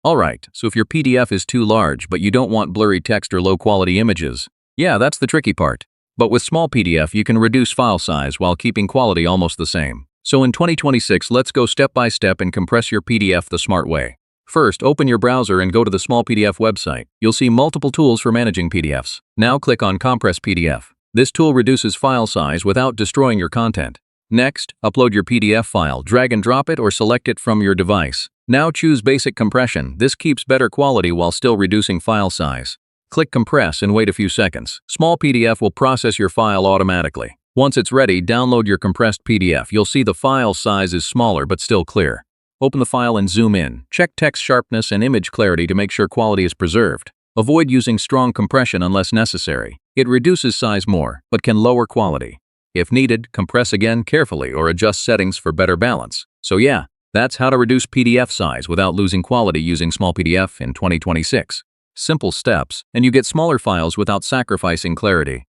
Alright, so if your PDF is too large but you don't want blurry text or low-quality images, yeah, that's the tricky part. But with Smallpdf, you can reduce file size while keeping quality almost the same. So in 2026, let's go step by step and compress your PDF the smart way. First, open your browser and go to the Smallpdf website. You'll see multiple tools for managing PDFs. Now click on Compress PDF. This tool reduces file size without destroying your content. Next, upload your PDF file, drag and drop it or select it from your device. Now choose Basic Compression. This keeps better quality while still reducing file size. Click Compress and wait a few seconds. Smallpdf will process your file automatically. Once it's ready, download your compressed PDF. You'll see the file size is smaller but still clear. Open the file and zoom in. Check text sharpness and image clarity to make sure quality is preserved. Avoid using strong compression unless necessary. It reduces size more, but can lower quality. If needed, compress again carefully or adjust settings for better balance. So yeah, that's how to reduce PDF size without losing quality using Smallpdf in 2026. Simple steps, and you get smaller files without sacrificing clarity.